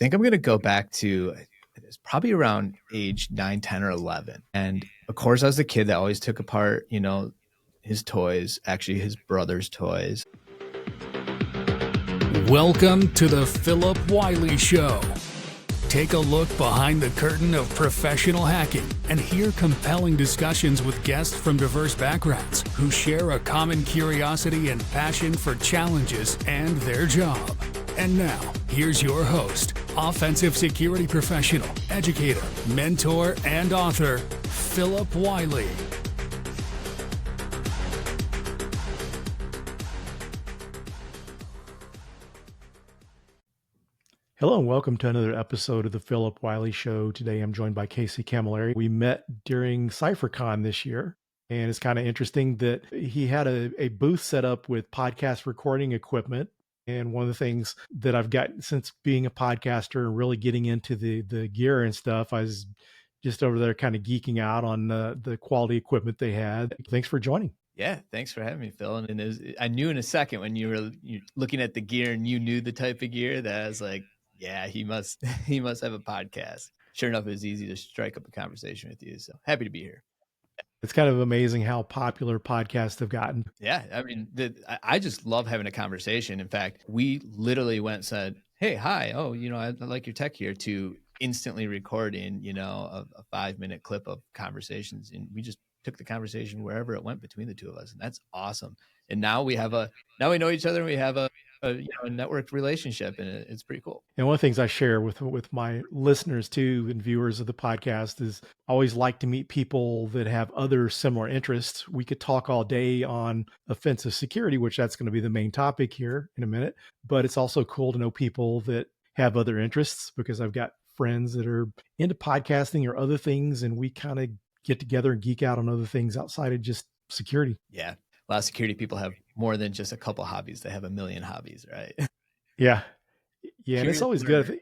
think I'm going to go back to it's probably around age 9, 10, or 11. And of course, I was the kid that always took apart, his toys, actually his brother's toys. Welcome to the Phillip Wylie Show. Take a look behind the curtain of professional hacking and hear compelling discussions with guests from diverse backgrounds who share a common curiosity and passion for challenges and their job. And now, here's your host, offensive security professional, educator, mentor, and author, Phillip Wylie. Hello and welcome to another episode of the Phillip Wylie Show. Today I'm joined by Casey Camilleri. We met during CypherCon this year, and it's kind of interesting that he had a booth set up with podcast recording equipment. And one of the things that I've got since being a podcaster and really getting into the gear and stuff, I was just over there kind of geeking out on the quality equipment they had. Thanks for joining. Yeah, thanks for having me, Phil. And I knew in a second when you're looking at the gear and you knew the type of gear that I was like, yeah, he must have a podcast. Sure enough, it was easy to strike up a conversation with you. So happy to be here. It's kind of amazing how popular podcasts have gotten. Yeah, I mean, I just love having a conversation. In fact, we literally went and said, hey, hi. Oh, I like your tech here, to instantly recording, a 5-minute clip of conversations. And we just took the conversation wherever it went between the two of us. And that's awesome. And now we know each other, and we have a networked relationship, and it's pretty cool. And one of the things I share with my listeners too and viewers of the podcast is I always like to meet people that have other similar interests. We could talk all day on offensive security, which that's going to be the main topic here in a minute, but it's also cool to know people that have other interests, because I've got friends that are into podcasting or other things, and we kind of get together and geek out on other things outside of just security. Yeah. A lot of security people have more than just a couple hobbies. They have a million hobbies, right? Yeah. And it's always good. I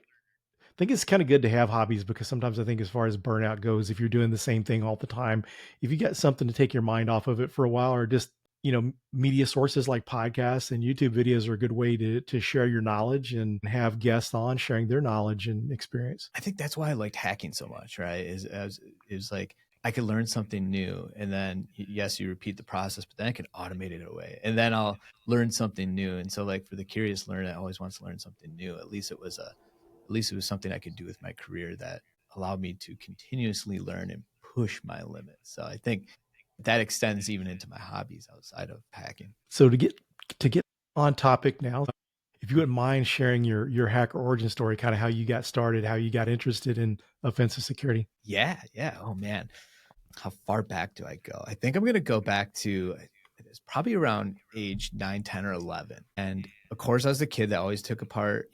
think it's kind of good to have hobbies, because sometimes I think as far as burnout goes, if you're doing the same thing all the time, if you got something to take your mind off of it for a while, or just, media sources like podcasts and YouTube videos are a good way to share your knowledge and have guests on sharing their knowledge and experience. I think that's why I liked hacking so much, right? Is like, I could learn something new, and then yes, you repeat the process, but then I can automate it away, and then I'll learn something new. And so, like, for the curious learner, I always wants to learn something new. At least it was something I could do with my career that allowed me to continuously learn and push my limits. So I think that extends even into my hobbies outside of hacking. So to get on topic now, if you wouldn't mind sharing your hacker origin story, kind of how you got started, how you got interested in offensive security. Yeah. Oh man. How far back do I go? I think I'm going to go back to it's probably around age 9, 10, or 11. And of course, I was the kid that always took apart,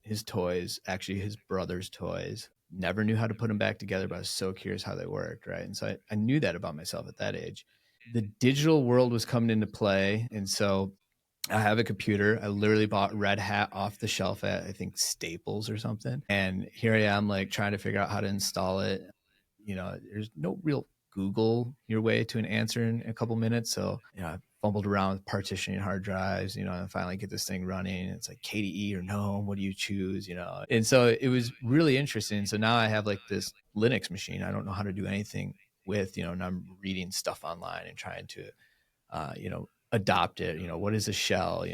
his toys, actually his brother's toys. Never knew how to put them back together, but I was so curious how they worked, right? And so I knew that about myself at that age. The digital world was coming into play. And so I have a computer. I literally bought Red Hat off the shelf at, I think, Staples or something. And here I am, like, trying to figure out how to install it. There's no real Google your way to an answer in a couple minutes. So, I fumbled around with partitioning hard drives, and finally get this thing running. It's like KDE or GNOME, what do you choose, And so it was really interesting. So now I have like this Linux machine I don't know how to do anything with, and I'm reading stuff online and trying to, adopt it. What is a shell?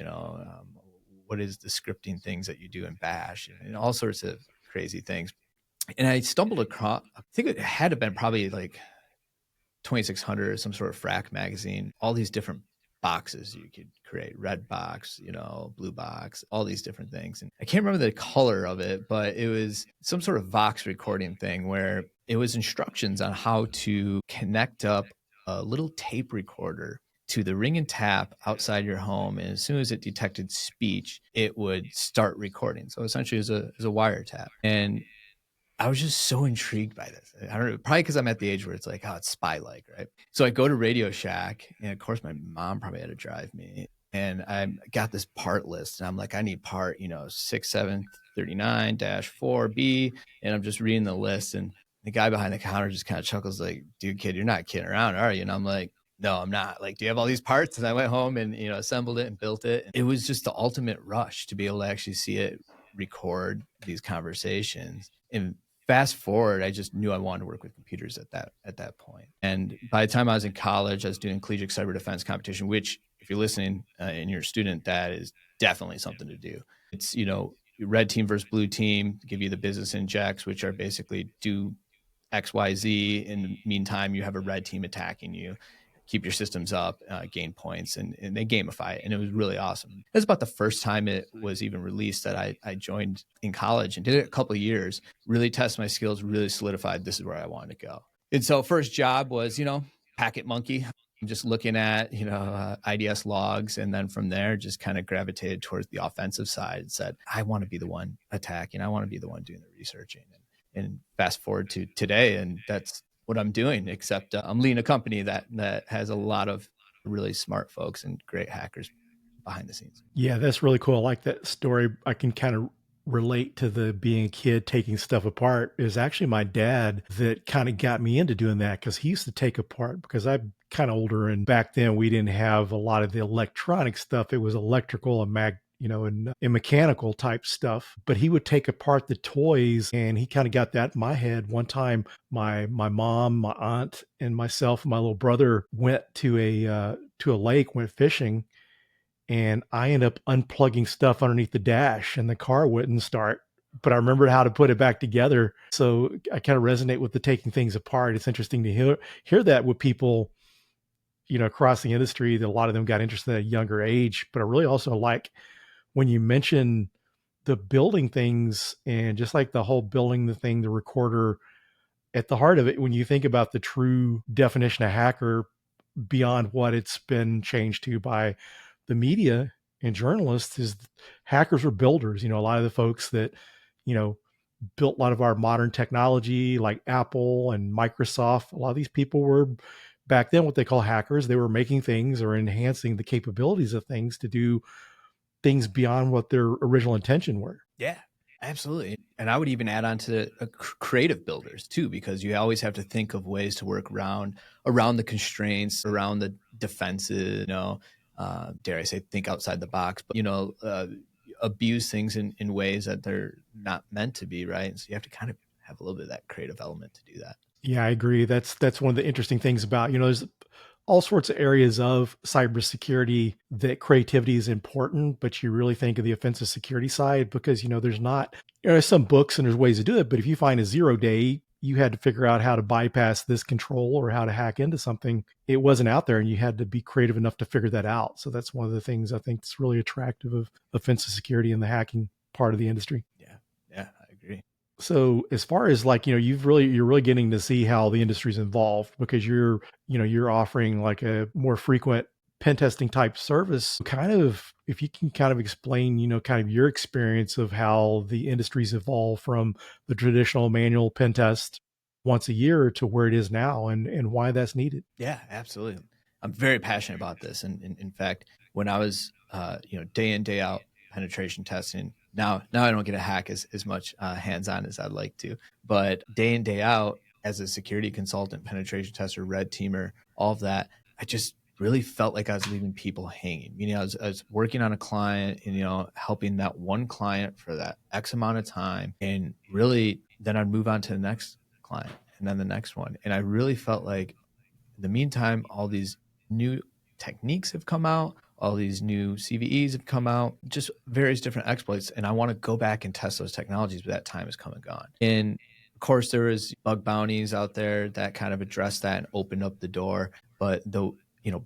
What is the scripting things that you do in Bash, and all sorts of crazy things. And I stumbled across, I think it had to been probably like 2600 or some sort of frac magazine, all these different boxes you could create, red box, blue box, all these different things. And I can't remember the color of it, but it was some sort of Vox recording thing where it was instructions on how to connect up a little tape recorder to the ring and tap outside your home. And as soon as it detected speech, it would start recording. So essentially it was a wiretap. And I was just so intrigued by this. I don't know, probably because I'm at the age where it's like, oh, it's spy-like, right? So I go to Radio Shack, and of course my mom probably had to drive me. And I got this part list, and I'm like, I need part, 6739-4B. And I'm just reading the list, and the guy behind the counter just kind of chuckles like, dude, kid, you're not kidding around, are you? And I'm like, no, I'm not. Like, do you have all these parts? And I went home and, assembled it and built it. It was just the ultimate rush to be able to actually see it record these conversations. And fast forward, I just knew I wanted to work with computers at that point. And by the time I was in college, I was doing collegiate cyber defense competition, which, if you're listening and you're a student, that is definitely something to do. It's, red team versus blue team, give you the business injects, which are basically do XYZ. In the meantime, you have a red team attacking you, keep your systems up, gain points, and they gamify it. And it was really awesome. It was about the first time it was even released that I joined in college and did it a couple of years, really test my skills, really solidified this is where I wanted to go. And so first job was, packet monkey. I'm just looking at, IDS logs. And then from there, just kind of gravitated towards the offensive side and said, I want to be the one attacking. I want to be the one doing the researching. And fast forward to today, and that's what I'm doing, except I'm leading a company that has a lot of really smart folks and great hackers behind the scenes. Yeah, that's really cool. I like that story. I can kind of relate to the being a kid taking stuff apart. It was actually my dad that kind of got me into doing that, because he used to take apart, because I'm kind of older, and back then we didn't have a lot of the electronic stuff. It was electrical and and mechanical type stuff. But he would take apart the toys, and he kind of got that in my head. One time, my mom, my aunt, and myself and my little brother went to a lake, went fishing, and I ended up unplugging stuff underneath the dash, and the car wouldn't start. But I remembered how to put it back together. So I kind of resonate with the taking things apart. It's interesting to hear that with people, across the industry, that a lot of them got interested at a younger age. But I really also like when you mention the building things, and just like the whole building the thing, the recorder, at the heart of it, when you think about the true definition of hacker beyond what it's been changed to by the media and journalists, is hackers were builders. A lot of the folks that, built a lot of our modern technology, like Apple and Microsoft, a lot of these people were back then what they call hackers. They were making things or enhancing the capabilities of things to do things beyond what their original intention were. Yeah, absolutely. And I would even add on to creative builders too, because you always have to think of ways to work around the constraints, around the defenses, dare I say, think outside the box, but, abuse things in ways that they're not meant to be, right? And so you have to kind of have a little bit of that creative element to do that. Yeah, I agree. That's one of the interesting things about, there's all sorts of areas of cybersecurity that creativity is important, but you really think of the offensive security side, because, there's not, there's some books and there's ways to do it, but if you find a 0-day, you had to figure out how to bypass this control or how to hack into something. It wasn't out there, and you had to be creative enough to figure that out. So that's one of the things I think that's really attractive of offensive security and the hacking part of the industry. Yeah, I agree. So as far as you're really getting to see how the industry's evolved, because you're offering like a more frequent pen testing type service. Kind of, if you can kind of explain, kind of your experience of how the industry's evolved from the traditional manual pen test once a year to where it is now, and why that's needed. Yeah, absolutely. I'm very passionate about this. And in fact, when I was, day in, day out penetration testing, now I don't get a hack as much hands-on as I'd like to, but day in, day out as a security consultant, penetration tester, red teamer, all of that, I just really felt like I was leaving people hanging. I was working on a client and, helping that one client for that X amount of time. And really, then I'd move on to the next client and then the next one. And I really felt like in the meantime, all these new techniques have come out, all these new CVEs have come out, just various different exploits. And I want to go back and test those technologies, but that time has come and gone. And of course, there is bug bounties out there that kind of address that and open up the door. But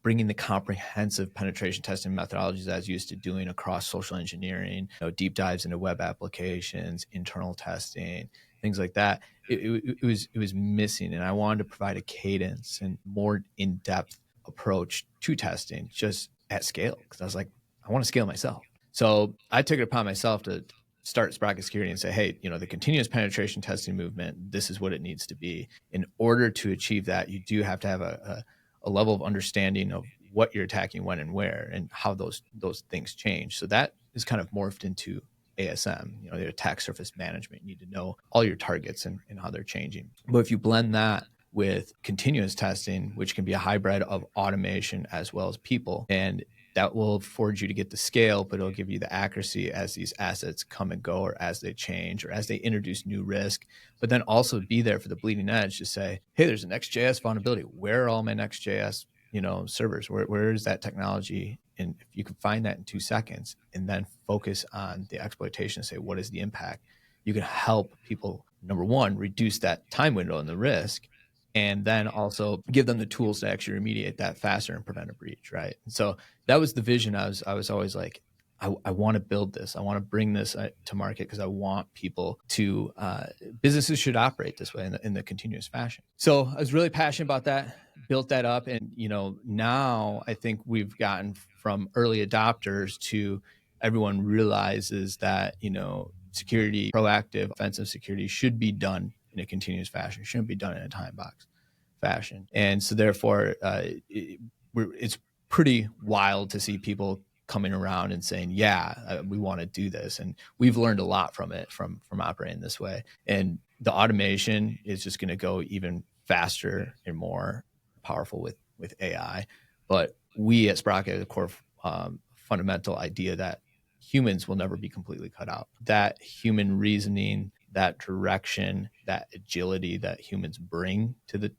bringing the comprehensive penetration testing methodologies that I was used to doing across social engineering, deep dives into web applications, internal testing, things like that, it was missing. And I wanted to provide a cadence and more in-depth approach to testing just at scale, because I was like, I want to scale myself. So I took it upon myself to start Sprocket Security and say, hey, the continuous penetration testing movement, this is what it needs to be. In order to achieve that, you do have to have a level of understanding of what you're attacking, when and where, and how those things change. So that is kind of morphed into ASM, the attack surface management. You need to know all your targets and how they're changing. But if you blend that with continuous testing, which can be a hybrid of automation as well as people, and that will afford you to get the scale, but it'll give you the accuracy as these assets come and go, or as they change, or as they introduce new risk. But then also be there for the bleeding edge to say, hey, there's an Next.js vulnerability. Where are all my Next.js, servers? Where is that technology? And if you can find that in 2 seconds and then focus on the exploitation, say, what is the impact? You can help people, number one, reduce that time window and the risk, and then also give them the tools to actually remediate that faster and prevent a breach, right? And so that was the vision. I was always like, I want to build this. I want to bring this to market because I want people to, businesses should operate this way in the continuous fashion. So I was really passionate about that, built that up. And, now I think we've gotten from early adopters to everyone realizes that, security, proactive, offensive security should be done in a continuous fashion. It shouldn't be done in a time box fashion. And so therefore, it's pretty wild to see people coming around and saying, yeah, we want to do this. And we've learned a lot from it, from operating this way. And the automation is just going to go even faster and more powerful with AI. But we at Sprocket have the core fundamental idea that humans will never be completely cut out. That human reasoning, that direction, that agility that humans bring to the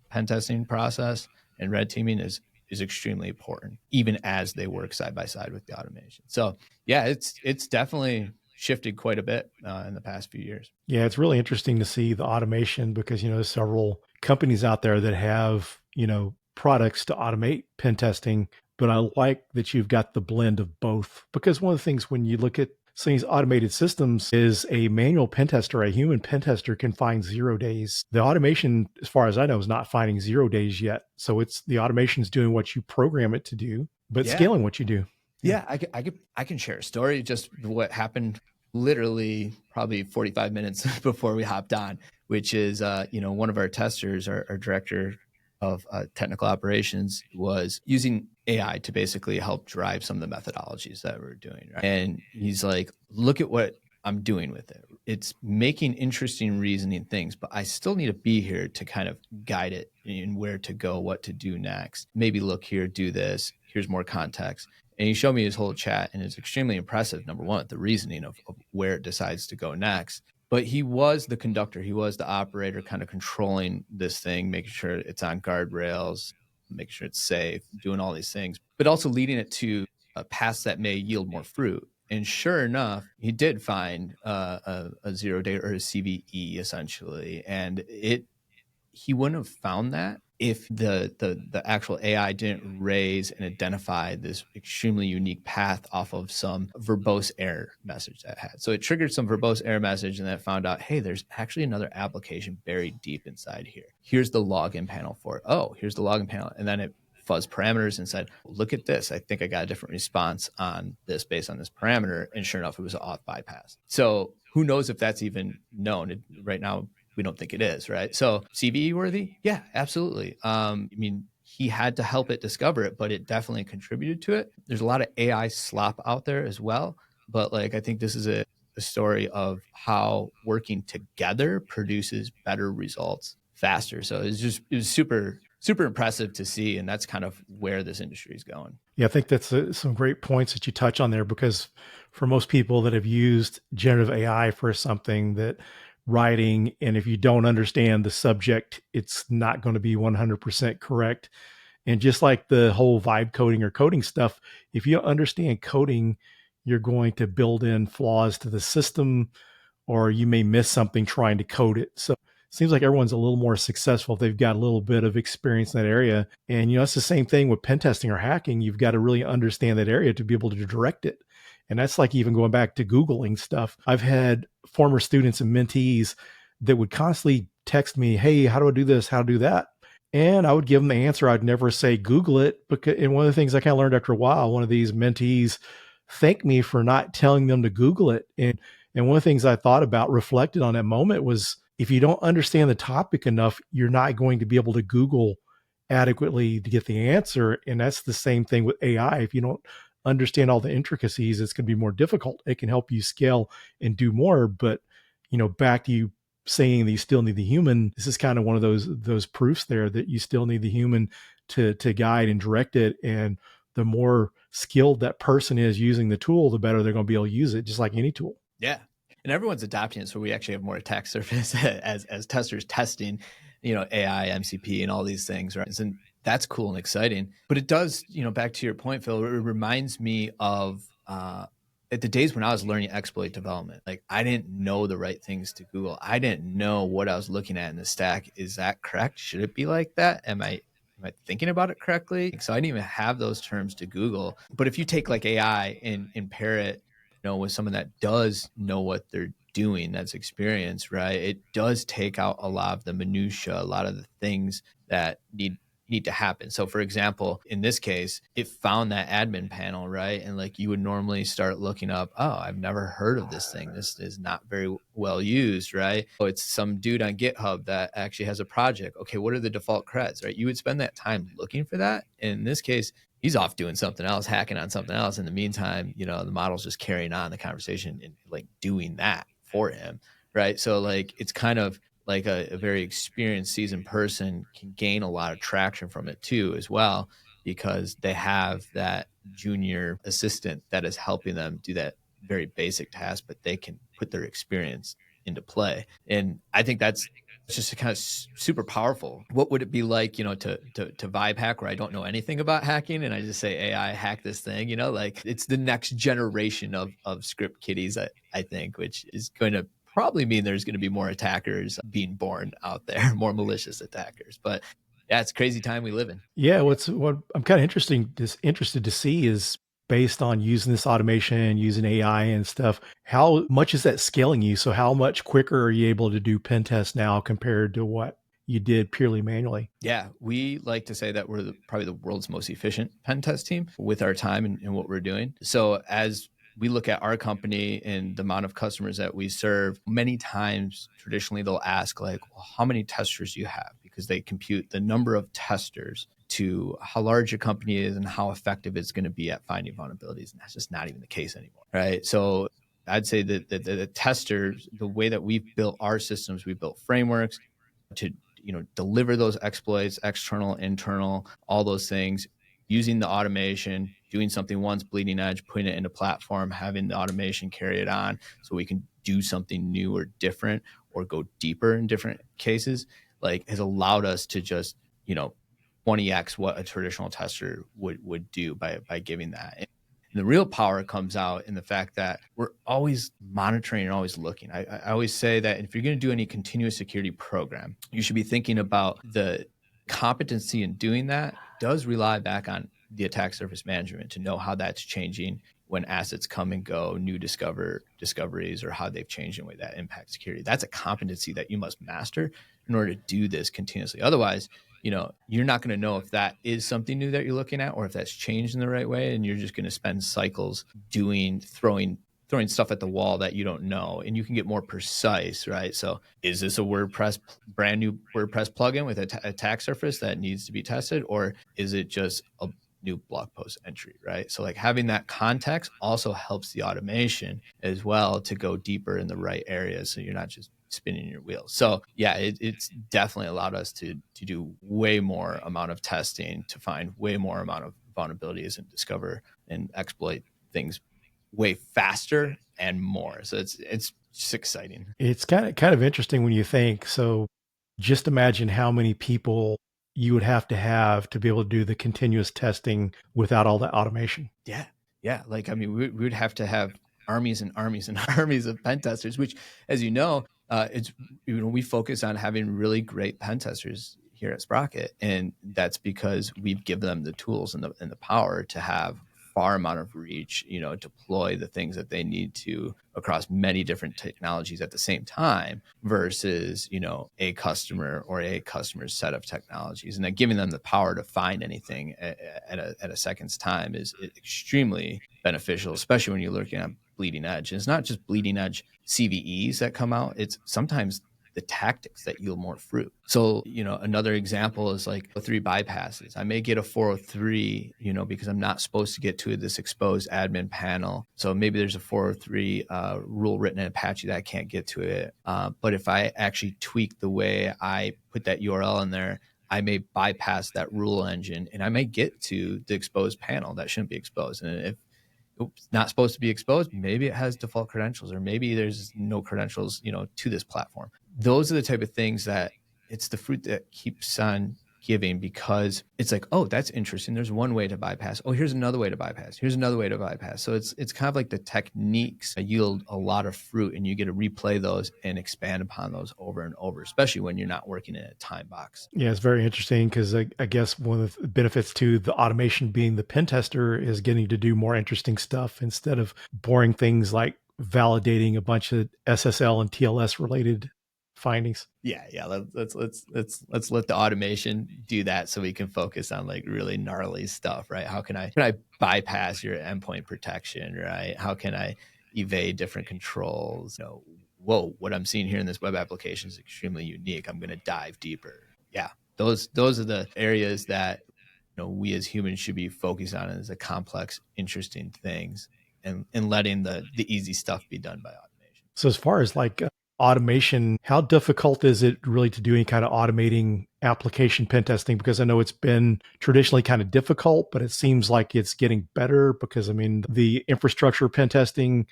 pen testing process and red teaming is extremely important, even as they work side by side with the automation. So yeah, it's definitely shifted quite a bit in the past few years. Yeah, it's really interesting to see the automation because, there's several companies out there that have, products to automate pen testing. But I like that you've got the blend of both, because one of the things when you look at some of these automated systems is a manual pen tester, a human pen tester can find 0 days. The automation, as far as I know, is not finding 0 days yet. So it's the automation's doing what you program it to do, but scaling what you do. Yeah, I can share a story, just what happened literally probably 45 minutes before we hopped on, which is, one of our testers, our director of technical operations, was using AI to basically help drive some of the methodologies that we're doing. Right? And he's like, look at what I'm doing with it. It's making interesting reasoning things, but I still need to be here to kind of guide it in where to go, what to do next. Maybe look here, do this. Here's more context. And he showed me his whole chat, and it's extremely impressive. Number one, the reasoning of where it decides to go next. But he was the conductor. He was the operator, kind of controlling this thing, making sure it's on guardrails, making sure it's safe, doing all these things, but also leading it to a path that may yield more fruit. And sure enough, he did find a 0 day, or a CVE essentially. And he wouldn't have found that if the actual AI didn't raise and identify this extremely unique path off of some verbose error message that it had. So it triggered some verbose error message, and then it found out, hey, there's actually another application buried deep inside here. Here's the login panel for it. Oh, here's the login panel. And then it fuzzed parameters and said, look at this. I think I got a different response on this based on this parameter. And sure enough, it was an auth bypass. So who knows if that's even known right now. We don't think it is, right? So CVE worthy? Yeah, absolutely. He had to help it discover it, but it definitely contributed to it. There's a lot of AI slop out there as well. But I think this is a story of how working together produces better results faster. So it was super, super impressive to see. And that's kind of where this industry is going. Yeah, I think that's some great points that you touch on there, because for most people that have used generative AI for something, that writing, and if you don't understand the subject, it's not going to be 100% correct. And just like the whole vibe coding or coding stuff, if you understand coding, you're going to build in flaws to the system, or you may miss something trying to code it. So it seems like everyone's a little more successful if they've got a little bit of experience in that area. And it's the same thing with pen testing or hacking. You've got to really understand that area to be able to direct it. And that's like even going back to Googling stuff. I've had former students and mentees that would constantly text me, hey, how do I do this? How to do that? And I would give them the answer. I'd never say Google it. And one of the things I kind of learned after a while, one of these mentees thanked me for not telling them to Google it. And one of the things I thought about, reflected on that moment, was if you don't understand the topic enough, you're not going to be able to Google adequately to get the answer. And that's the same thing with AI. If you don't understand all the intricacies, it's going to be more difficult. It can help you scale and do more, but back to you saying that you still need the human. This is kind of one of those proofs there that you still need the human to guide and direct it. And the more skilled that person is using the tool, the better they're going to be able to use it, just like any tool. Yeah. And everyone's adopting it. So we actually have more attack surface as testers testing, AI, MCP, and all these things, right? And that's cool and exciting. But it does, back to your point, Phil, it reminds me of at the days when I was learning exploit development. Like, I didn't know the right things to Google. I didn't know what I was looking at in the stack. Is that correct? Should it be like that? Am I thinking about it correctly? So I didn't even have those terms to Google. But if you take like AI and pair it, with someone that does know what they're doing, that's experienced, right? It does take out a lot of the minutia, a lot of the things that need to happen. So for example, in this case, it found that admin panel, right? And like you would normally start looking up, oh, I've never heard of this thing. This is not very well used, right? Oh, it's some dude on GitHub that actually has a project. Okay, what are the default creds, right? You would spend that time looking for that. In this case, he's off doing something else, hacking on something else. In the meantime, the model's just carrying on the conversation and like doing that for him, right? So like, it's kind of like a very experienced, seasoned person can gain a lot of traction from it too, as well, because they have that junior assistant that is helping them do that very basic task, but they can put their experience into play. And I think that's just kind of super powerful. What would it be like, to vibe hack, where I don't know anything about hacking and I just say, AI, hack this thing, like it's the next generation of script kiddies, I think, which is going to probably mean there's going to be more attackers being born out there, more malicious attackers. But yeah, it's a crazy time we live in. Yeah, what I'm kind of interested to see is, based on using this automation, using AI and stuff, how much is that scaling you? So how much quicker are you able to do pen tests now compared to what you did purely manually? Yeah, we like to say that we're probably the world's most efficient pen test team with our time and what we're doing. So as we look at our company and the amount of customers that we serve, many times traditionally they'll ask like, well, how many testers do you have? Because they compute the number of testers to how large your company is and how effective it's going to be at finding vulnerabilities. And that's just not even the case anymore, right? So I'd say that the testers, the way that we've built our systems, we built frameworks to deliver those exploits, external, internal, all those things, using the automation, doing something once, bleeding edge, putting it into platform, having the automation carry it on so we can do something new or different or go deeper in different cases, like has allowed us to just 20x what a traditional tester would do by giving that. And the real power comes out in the fact that we're always monitoring and always looking. I always say that if you're going to do any continuous security program, you should be thinking about the competency in doing that does rely back on the attack surface management to know how that's changing when assets come and go, new discoveries, or how they've changed in a way that impacts security. That's a competency that you must master in order to do this continuously. Otherwise, you're not going to know if that is something new that you're looking at or if that's changed in the right way. And you're just going to spend cycles throwing stuff at the wall that you don't know. And you can get more precise, right? So is this a brand new WordPress plugin with an attack surface that needs to be tested? Or is it just a new blog post entry, right? So like having that context also helps the automation as well to go deeper in the right areas. So you're not just spinning your wheels. So yeah, it's definitely allowed us to do way more amount of testing, to find way more amount of vulnerabilities and discover and exploit things way faster and more. So it's just exciting. It's kind of interesting when you think, so just imagine how many people you would have to be able to do the continuous testing without all that automation. Yeah. Yeah. Like, I mean, we would have to have armies and armies and armies of pen testers, which, as you know, it's, we focus on having really great pen testers here at Sprocket. And that's because we've given them the tools and the power to have far amount of reach, deploy the things that they need to across many different technologies at the same time versus, a customer or a customer's set of technologies. And then giving them the power to find anything at a second's time is extremely beneficial, especially when you're looking at bleeding edge. And it's not just bleeding edge CVEs that come out. It's sometimes the tactics that yield more fruit. So, another example is like 3 bypasses. I may get a 403, because I'm not supposed to get to this exposed admin panel. So maybe there's a 403 rule written in Apache that I can't get to it. But if I actually tweak the way I put that URL in there, I may bypass that rule engine and I may get to the exposed panel that shouldn't be exposed. And if it's not supposed to be exposed, maybe it has default credentials, or maybe there's no credentials, to this platform. Those are the type of things that it's the fruit that keeps on giving, because it's like, oh, that's interesting. There's one way to bypass. Oh, here's another way to bypass. Here's another way to bypass. So it's kind of like the techniques yield a lot of fruit, and you get to replay those and expand upon those over and over, especially when you're not working in a time box. Yeah, it's very interesting, because I guess one of the benefits to the automation being the pen tester is getting to do more interesting stuff instead of boring things like validating a bunch of SSL and TLS related findings. Yeah. Let's let the automation do that, so we can focus on like really gnarly stuff, right? How can I bypass your endpoint protection, right? How can I evade different controls? Whoa, what I'm seeing here in this web application is extremely unique. I'm going to dive deeper. Yeah, those are the areas that we as humans should be focused on as the complex, interesting things, and letting the easy stuff be done by automation. So as far as like automation, how difficult is it really to do any kind of automating application pen testing? Because I know it's been traditionally kind of difficult, but it seems like it's getting better, because the infrastructure pen testing,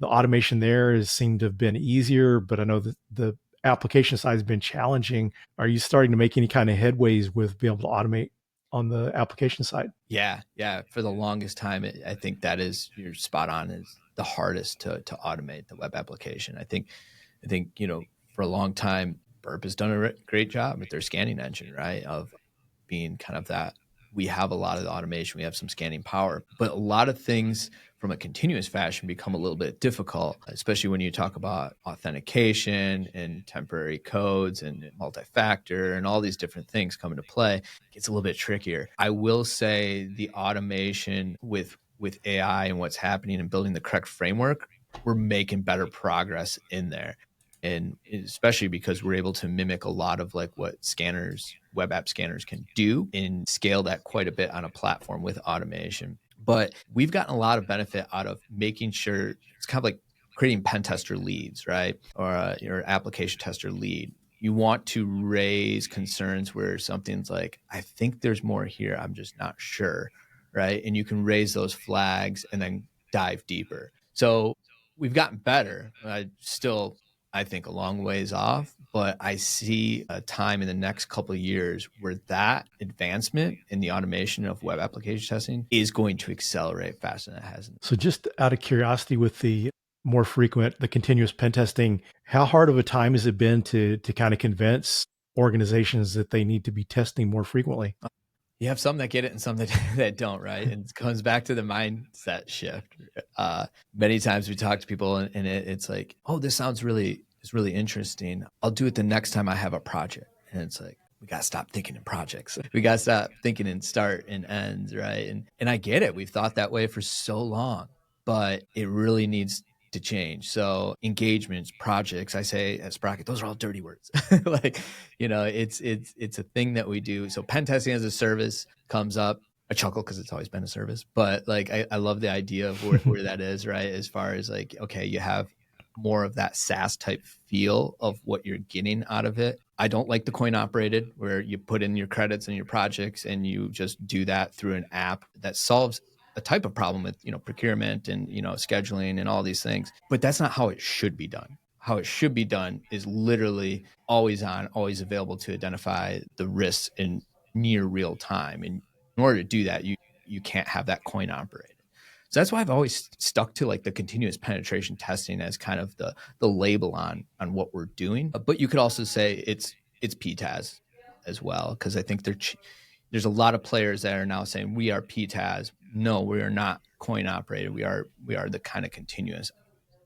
the automation there has seemed to have been easier, but I know that the application side has been challenging. Are you starting to make any kind of headways with being able to automate on the application side? Yeah. For the longest time, I think that is, you're spot on, is the hardest to automate the web application. I think, for a long time, Burp has done a great job with their scanning engine, right? Of being kind of that, we have a lot of the automation, we have some scanning power, but a lot of things from a continuous fashion become a little bit difficult, especially when you talk about authentication and temporary codes and multi-factor and all these different things come into play. It gets a little bit trickier. I will say the automation with AI and what's happening and building the correct framework, we're making better progress in there. And especially because we're able to mimic a lot of like what scanners, web app scanners can do, and scale that quite a bit on a platform with automation. But we've gotten a lot of benefit out of making sure it's kind of like creating pen tester leads, right? Or your application tester lead. You want to raise concerns where something's like, I think there's more here, I'm just not sure, right? And you can raise those flags and then dive deeper. So we've gotten better. I think a long ways off, but I see a time in the next couple of years where that advancement in the automation of web application testing is going to accelerate faster than it has. So just out of curiosity, with the more frequent, the continuous pen testing, how hard of a time has it been to kind of convince organizations that they need to be testing more frequently? You have some that get it and some that don't, right? And it comes back to the mindset shift. Many times we talk to people and it's like, oh, this sounds really interesting. I'll do it the next time I have a project. And it's like, we got to stop thinking in projects. We got to stop thinking in start and ends, right? And I get it. We've thought that way for so long, but it really needs to change. So engagements, projects, I say at Sprocket, those are all dirty words. Like, it's a thing that we do. So pen testing as a service comes up. I chuckle because it's always been a service, but like, I love the idea of where that is, right? As far as like, okay, you have more of that SaaS type feel of what you're getting out of it. I don't like the coin operated, where you put in your credits and your projects and you just do that through an app that solves a type of problem with, procurement and, scheduling and all these things. But that's not how it should be done. How it should be done is literally always on, always available to identify the risks in near real time. And in order to do that, you can't have that coin operated. So that's why I've always stuck to like the continuous penetration testing as kind of the label on what we're doing. But you could also say it's PTAS as well, because I think there's a lot of players that are now saying we are PTAS. No, we are not coin operated. We are the kind of continuous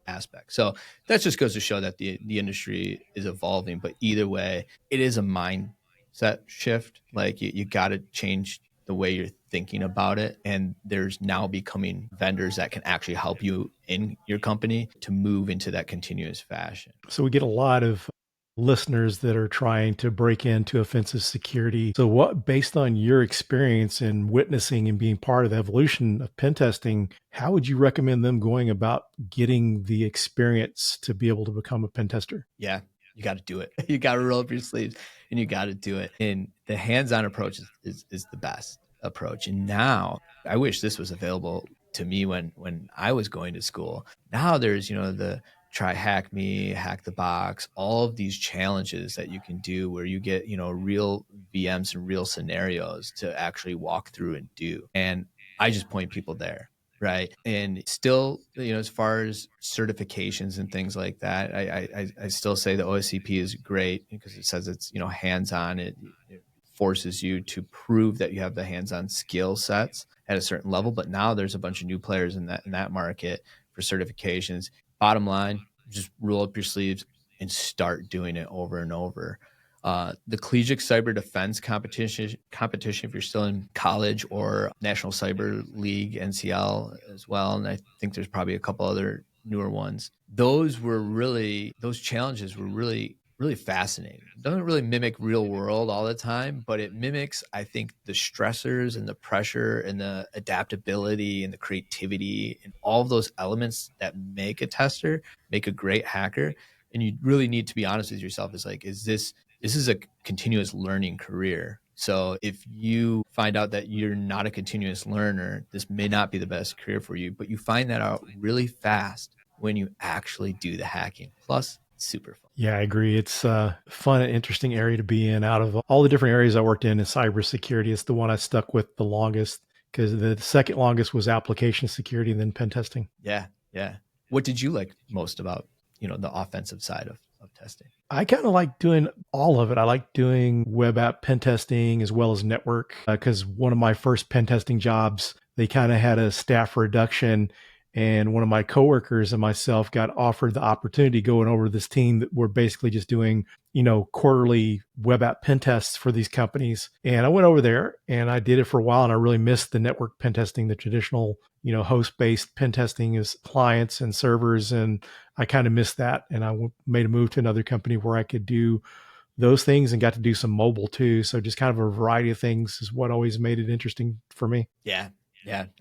aspect. So that just goes to show that the industry is evolving. But either way, it is a mindset shift. Like you got to change the way you're thinking about it. And there's now becoming vendors that can actually help you in your company to move into that continuous fashion. So we get a lot of listeners that are trying to break into offensive security. So what, based on your experience in witnessing and being part of the evolution of pen testing, how would you recommend them going about getting the experience to be able to become a pen tester? Yeah. you got to do it. You got to roll up your sleeves and you got to do it. And the hands-on approach is the best approach. And now I wish this was available to me when I was going to school. Now there's, the try hack me, hack the box, all of these challenges that you can do where you get, real VMs and real scenarios to actually walk through and do. And I just point people there. Right. And still, as far as certifications and things like that, I still say the OSCP is great because it says it's, hands-on. It forces you to prove that you have the hands-on skill sets at a certain level. But now there's a bunch of new players in that market for certifications. Bottom line, just roll up your sleeves and start doing it over and over. The collegiate cyber defense competition, if you're still in college, or National Cyber League, NCL as well. And I think there's probably a couple other newer ones. Those challenges were really, really fascinating. It doesn't really mimic real world all the time, but it mimics, I think, the stressors and the pressure and the adaptability and the creativity and all of those elements that make a tester, make a great hacker. And you really need to be honest with yourself. This is a continuous learning career. So if you find out that you're not a continuous learner, this may not be the best career for you, but you find that out really fast when you actually do the hacking. Plus, it's super fun. Yeah, I agree. It's a fun and interesting area to be in. Out of all the different areas I worked in cybersecurity, it's the one I stuck with the longest, because the second longest was application security and then pen testing. Yeah. What did you like most about, the offensive side of testing? I kind of like doing all of it. I like doing web app pen testing as well as network, because one of my first pen testing jobs, they kind of had a staff reduction, and one of my coworkers and myself got offered the opportunity going over this team that were basically just doing, quarterly web app pen tests for these companies. And I went over there and I did it for a while, and I really missed the network pen testing, the traditional, host-based pen testing as clients and servers. And I kind of missed that. And I made a move to another company where I could do those things and got to do some mobile too. So just kind of a variety of things is what always made it interesting for me. Yeah.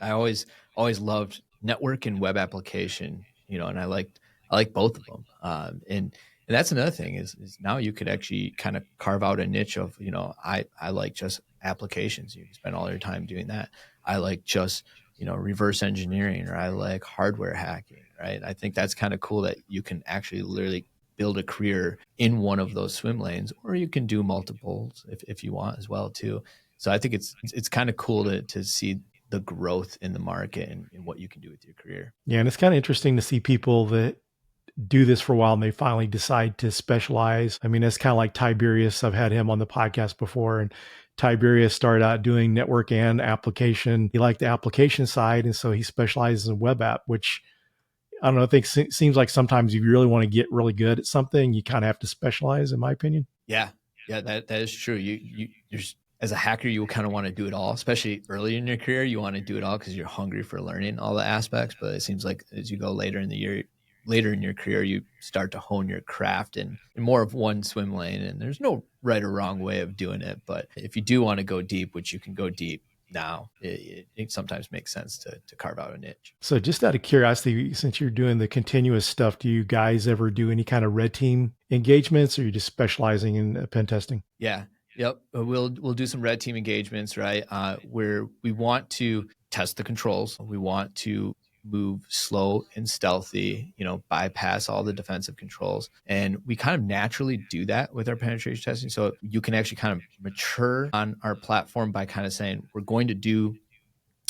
I always loved network and web application, and I like both of them. And that's another thing is now you could actually kind of carve out a niche of, I like just applications. You can spend all your time doing that. I like just, reverse engineering, or I like hardware hacking, right? I think that's kind of cool that you can actually literally build a career in one of those swim lanes, or you can do multiples if you want as well too. So I think it's kind of cool to see the growth in the market and what you can do with your career. Yeah. And it's kind of interesting to see people that do this for a while and they finally decide to specialize. I mean, it's kind of like Tiberius. I've had him on the podcast before, and Tiberius started out doing network and application. He liked the application side, and so he specializes in web app, which I don't know, I think seems like sometimes if you really want to get really good at something, you kind of have to specialize, in my opinion. Yeah, that is true. You're as a hacker, you kind of want to do it all, especially early in your career. You want to do it all because you're hungry for learning all the aspects. But it seems like as you go later in your career, you start to hone your craft in more of one swim lane. And there's no right or wrong way of doing it. But if you do want to go deep, which you can go deep now, it sometimes makes sense to carve out a niche. So just out of curiosity, since you're doing the continuous stuff, do you guys ever do any kind of red team engagements, or are you just specializing in pen testing? Yeah. Yep. We'll do some red team engagements, right? Where we want to test the controls. We want to move slow and stealthy, bypass all the defensive controls. And we kind of naturally do that with our penetration testing. So you can actually kind of mature on our platform by kind of saying, we're going to do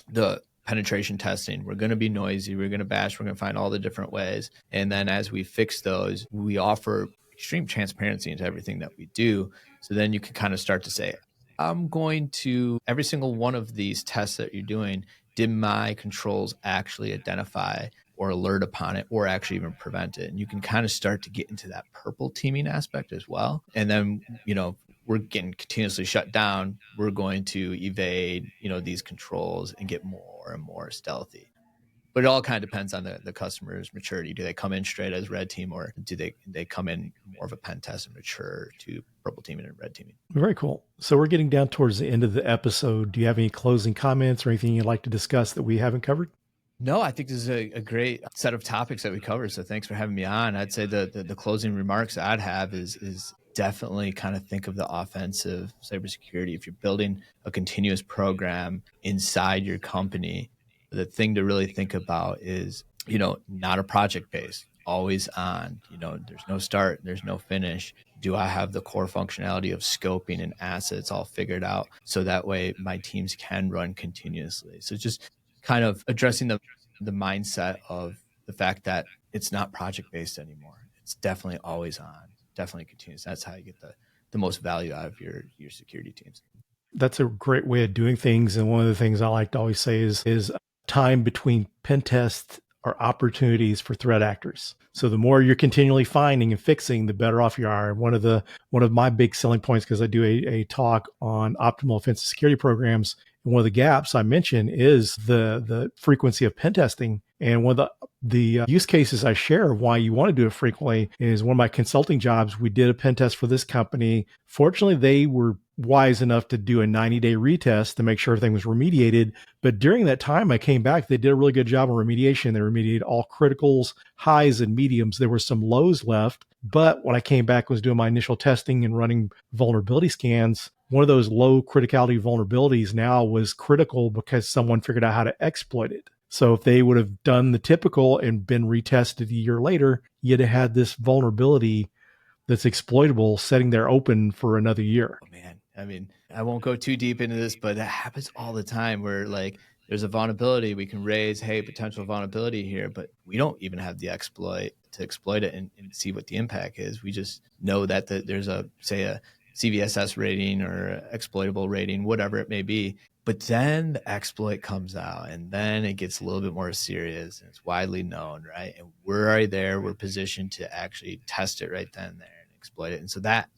the penetration testing. We're going to be noisy. We're going to bash. We're going to find all the different ways. And then as we fix those, we offer extreme transparency into everything that we do. So then you can kind of start to say, I'm going to every single one of these tests that you're doing, did my controls actually identify or alert upon it, or actually even prevent it? And you can kind of start to get into that purple teaming aspect as well. And then, we're getting continuously shut down. We're going to evade, these controls and get more and more stealthy. But it all kind of depends on the customer's maturity. Do they come in straight as red team, or do they come in more of a pen test and mature to purple teaming and red teaming? Very cool. So we're getting down towards the end of the episode. Do you have any closing comments or anything you'd like to discuss that we haven't covered? No, I think this is a great set of topics that we covered. So thanks for having me on. I'd say the closing remarks I'd have is definitely kind of think of the offensive cybersecurity. If you're building a continuous program inside your company, the thing to really think about is, not a project base, always on, there's no start, there's no finish. Do I have the core functionality of scoping and assets all figured out? So that way my teams can run continuously. So just kind of addressing the mindset of the fact that it's not project based anymore. It's definitely always on, definitely continuous. That's how you get the most value out of your security teams. That's a great way of doing things. And one of the things I like to always say is time between pen tests are opportunities for threat actors. So the more you're continually finding and fixing, the better off you are. One of my big selling points, because I do a talk on optimal offensive security programs, and one of the gaps I mentioned is the frequency of pen testing. And one of the use cases I share of why you want to do it frequently is one of my consulting jobs. We did a pen test for this company. Fortunately, they were wise enough to do a 90-day retest to make sure everything was remediated. But during that time, I came back. They did a really good job on remediation. They remediated all criticals, highs, and mediums. There were some lows left. But when I came back, was doing my initial testing and running vulnerability scans, one of those low criticality vulnerabilities now was critical because someone figured out how to exploit it. So if they would have done the typical and been retested a year later, you'd have had this vulnerability that's exploitable sitting there open for another year. Oh, man. I mean, I won't go too deep into this, but that happens all the time where there's a vulnerability we can raise, hey, potential vulnerability here, but we don't even have the exploit to exploit it and see what the impact is. We just know that there's a CVSS rating or exploitable rating, whatever it may be. But then the exploit comes out and then it gets a little bit more serious and it's widely known, right? And we're already there. We're positioned to actually test it right then and there and exploit it. And so that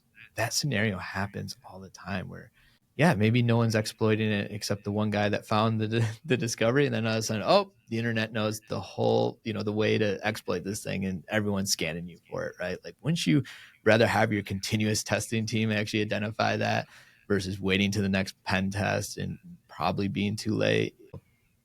scenario happens all the time where, yeah, maybe no one's exploiting it except the one guy that found the discovery. And then all of a sudden, the internet knows the whole, the way to exploit this thing and everyone's scanning you for it, right? Like, wouldn't you rather have your continuous testing team actually identify that versus waiting to the next pen test and probably being too late?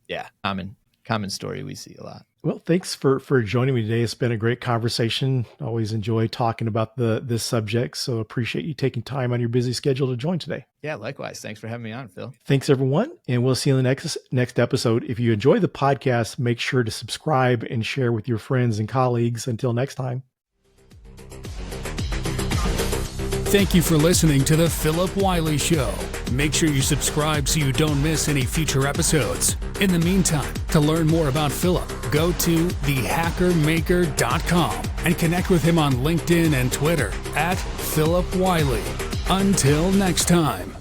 Yeah, common story we see a lot. Well, thanks for joining me today. It's been a great conversation. Always enjoy talking about this subject. So appreciate you taking time on your busy schedule to join today. Yeah, likewise. Thanks for having me on, Phil. Thanks, everyone. And we'll see you in the next episode. If you enjoy the podcast, make sure to subscribe and share with your friends and colleagues. Until next time. Thank you for listening to the Phillip Wylie Show. Make sure you subscribe so you don't miss any future episodes. In the meantime, to learn more about Phillip, go to thehackermaker.com and connect with him on LinkedIn and Twitter @Phillip Wylie. Until next time.